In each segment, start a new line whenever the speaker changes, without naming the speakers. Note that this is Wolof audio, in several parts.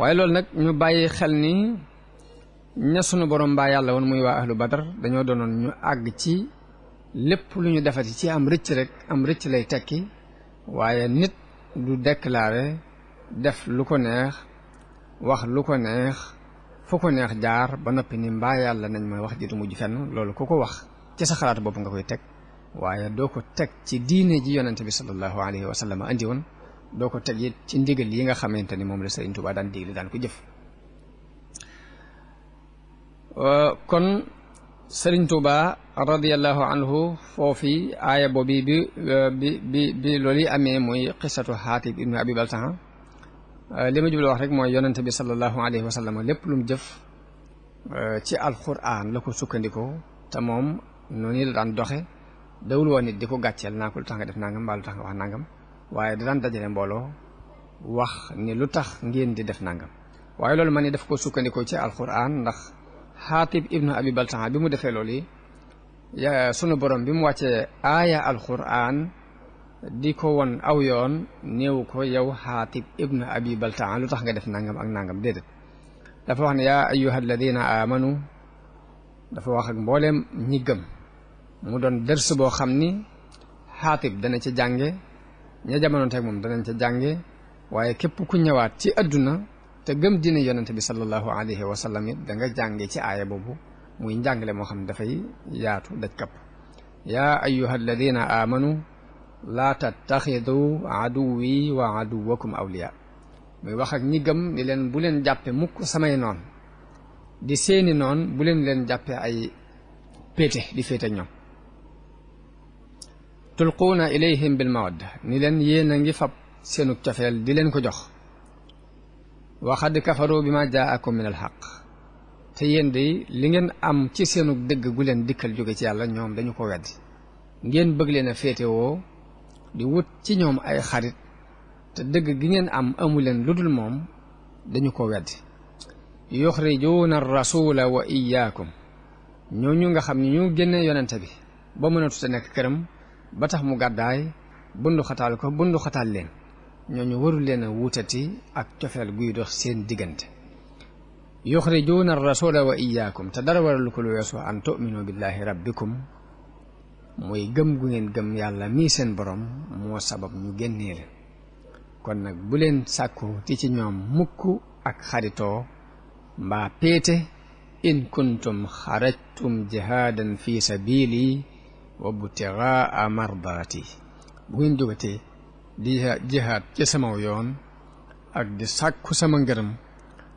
waaye loolu nag ñu bàyyi xel ni ña sunu borom mbaa yàlla woon muy waa ahlu badar dañoo doonoon ñu àgg ci lépp lu ñu defati ci am rëcc rek am rëcc lay tekki waaye nit du déclarer def lu ko neex wax lu ko neex fu ko neex jaar ba noppi ni mbaa yàlla nañ ma wax ji du mujj fenn loolu ku ko wax ci sa xalaat bopp nga koy teg waaye doo ko teg ci diine ji yonente bi sallallahu alayhi wa sallam andi woon doo ko teg it ci ndigal yi nga xamante ni moom la Sëriñ Tuubaa daan digle daan ko jëf kon Sëriñ Tuubaa radiyallahu anhu foofi aaya boobi bi loolu yi amee muy qissatu Xaatib ibnu Abi Baltaha li ma jublu wax rek mooy yonente bi sallallahu alayhi wa sallam lépp lu mu jëf ci alquran la ko sukkandikoo te moom noonu la daan doxe dawul woon nit di ko gàcceel naa ko lu tax nga def nangam mbaa lu tax nga wax nangam waaye da daan dajale mbooloo wax ni lu tax ngeen di def nangam waaye loolu man ni daf ko sukkandikoo ci alquran ndax Xaatib ibnu Abi Baltaha bi mu defee loolu yi sunu borom bi mu wàccee aaya alquran di ko won aw yoon néew ko yow Xaatib ibnu Abi Baltaha lu tax nga def nangam ak nangam déedéet dafa wax ne yaa ayyuha alladina amanu dafa wax ak mbooleem ñi gëm mu doon dërs boo xam ni Xaatib dana ca jànge ña jamonoon teg moom danañ ca jànge waaye képp ku ñëwaat ci adduna te gëm dina yonente bi sallallahu alayhi wa sallam it da nga jànge ci aaya boobu muy njàngale moo xam ne dafay yaatu daj kapp yaa ayyuha alladina amanu laa tattaxidu aduwi wa aduwakum awliya muy wax ak ñi gëm ni leen bu leen jàppe mukk samay noon di seeni noon bu leen jàppe ay péete di féete ñoom tulquuna ilayhim bil mawadda ni leen yéen a ngi fab seenu cofeel di leen ko jox waxad kafaru bi ma jaakum min al xaq te yéen de li ngeen am ci seenu dëgg gu leen dikkal jóge ci yàlla ñoom dañu ko weddi ngeen bëgg leen a féetewoo di wut ci ñoom ay xarit te dëgg gi ngeen am amu leen lu dul moom dañu ko weddi yuxrijuuna rasula wa iyaakum ñooñu nga xam ne ñu génne yonente bi ba mënatut a nekk këram ba tax mu gàddaay bundu xataal leen ñooñu warul leen a wuutati ak cofeel guy dox seen diggante yuxrijuuna rasula wa iyaakum te dara waralu ko lu weesu an tu'minu billahi rabbikum muy gëm gu ngeen gëm yàlla mii seen borom moo sabab ñu génnee leen kon nag bu leen sàkku ti ci ñoom mukk ak xaritoo mbaa péete in kuntum xarajtum jihaadan fi sabili wa butigaa mardaati bu ngeen jógatee di jihaad ci sama yoon ak di sàkku sama ngërëm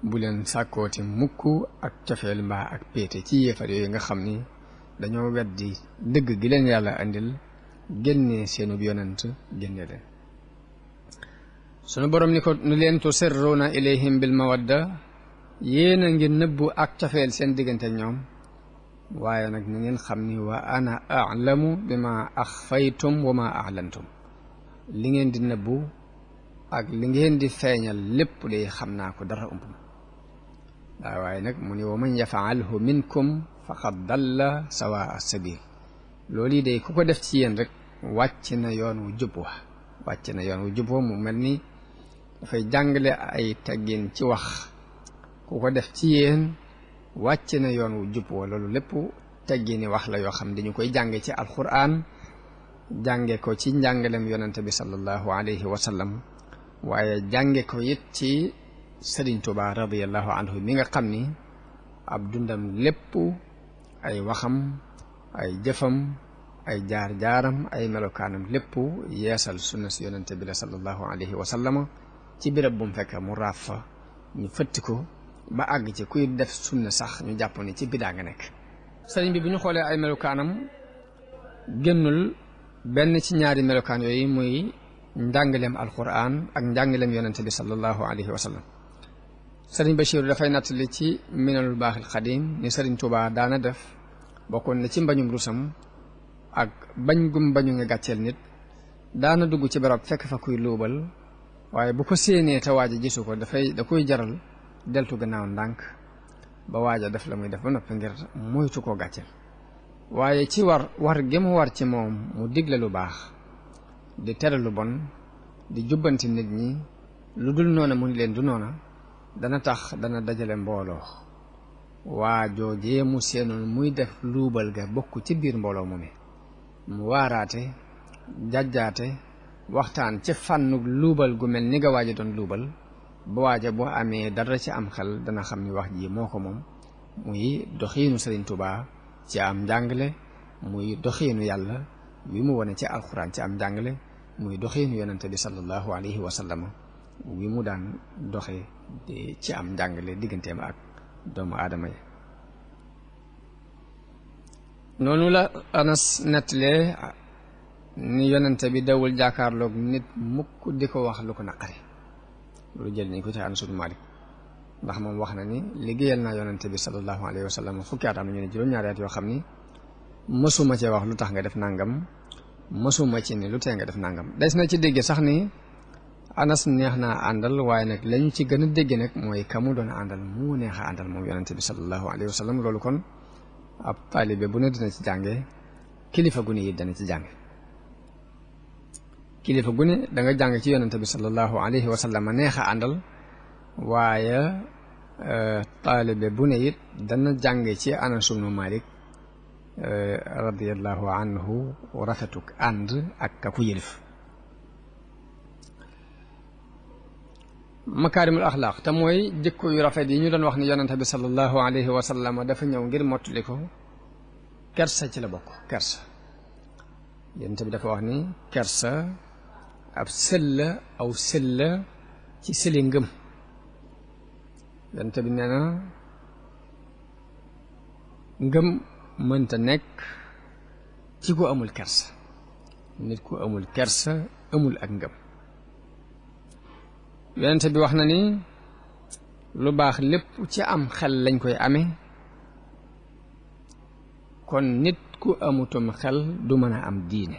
bu leen sàkkooti mukk ak cofeel mbaa ak péete ci yéefar yooyu nga xam ni dañoo weddi dëgg gi leen yàlla andil génne seenub yonent génne leen sunu borom ni ko ni leen tusirruuna ilayhim bil mawadda yéen a ngi nëbbu ak cofeel seen diggante ak ñoom waaye nag ni ngeen xam ni wa ana a'lamu bima axfaytum wa ma a'lantum li ngeen di nëbbu ak li ngeen di feeñal lépp day xam naa ko dara ump waaye nag mu ni wa man yafaalhu minkum faqad dalla sawaa sabil loolu yi day ku ko def ci yéen rek wàcc na yoon wu jub wa mu mel ni dafay jàngale ay teggin ci wax ku ko def ci yéen wàcc na yoon wu jub wa loolu lépp teggini wax la yoo xam dañu koy jànge ci alquran jànge ko ci njàngalem yonente bi sallallahu alayhi wa sallam waaye jànge ko it ci Sëriñ Tuubaa radiyallahu anhu mi nga xam ni ab dundam lépp ay waxam ay jëfam ay jaar-jaaram ay melokaanam lépp yeesal sunna si yonente bi la sallallahu alayhi wa sallam ci béréb bu mu fekk mu raaf fa ñu fëtti ko ba àgg ci kuy def sunna sax ñu jàpp ni ci bidaa nga nekk sëriñ bi bu ñu xoolee ay melokaanam génnul benn ci ñaari melokaan yooyu muy njàngaleem alquran ak njàngaleem yonente bi sallallahu alayhi wa sallam sëriñ Bachir dafay nattali ci minanul baaxil xadim ni sëriñ Tuubaa daana def bokkoon na ci mbañum rusam ak bañ gum bañu nga gàcceel nit daana dugg ci barab fekk fa kuy luubal waaye bu ko séenee te waaja gisu ko da koy jaral deltu gannaaw ndànk ba waaja def la muy def ba noppi ngir moytu koo gàcceel waaye ci war gi mu war ci moom mu digle lu baax di tere lu bon di jubbanti nit ñi lu dul noona mu ni leen du noona dana tax dana dajale mbooloo waa joojee mu seenoon muy def luubal ga bokk ci biir mbooloo mu waaraate jàjjaate waxtaan ci fànnu luubal gu mel ni nga waaja doon luubal ba waaja boo amee dara ci am xel dana xam ni wax ji moo ko moom muy doxiinu Sëriñ Tuubaa ci am njàngale muy doxiinu yàlla wi mu wone ci alxuraan ci am njàngale muy doxiinu yonente bi sallallahu alayhi wa sallam wi mu daan doxe ci am njàngale digganteem ak doomu aadama yi noonu la Anas nettalee ni yonente bi dawul jàkkaarloog nit mukk di ko wax lu ko naqari loolu jël nañ ko ci Anas ibn Malik ndax moom wax na ni liggéeyal naa yonente bi sallallahu alayhi wa sallam fukki at am na ñu ne juróom-ñaari at yoo xam ni mësuma cee wax lu tax nga def nangam mësuma ci ni lu tee nga def nangam des na ci dégg sax ni Anas neex naa àndal waaye nag lañu ci gën a dégg nag mooy ka mu doon àndal mu neex a àndal moom yonente bi sallallahu alayhi wa sallam loolu kon ab taalibe bu ne dina ci jànge kilifa gu ne it dana ci jànge kilifa gu ne da nga jàng ci yonente bi sallallahu alayhi wa sallam neex a àndal waaye taalibe bu ne it dana jàng ci Anas ibn Malik radiyallahu anhu rafetuk ànd ak ka ku yëlif makaarimul axlaaq te mooy jikko yu rafet yi ñu doon wax ni yonente bi sallallahu alayhi wa sallam dafa ñëw ngir mottali ko kersa ci la bokk kersa yonente bi dafa wax ni kersa ab sëlla aw sëlla ci sëli ngëm yonente bi nee na ngëm mënta nekk ci ku amul kersa nit ku amul kersa amul ak ngëm yonente bi wax na ni lu baax lépp ci am xel lañ koy amee kon nit ku amutum xel du mën a am diine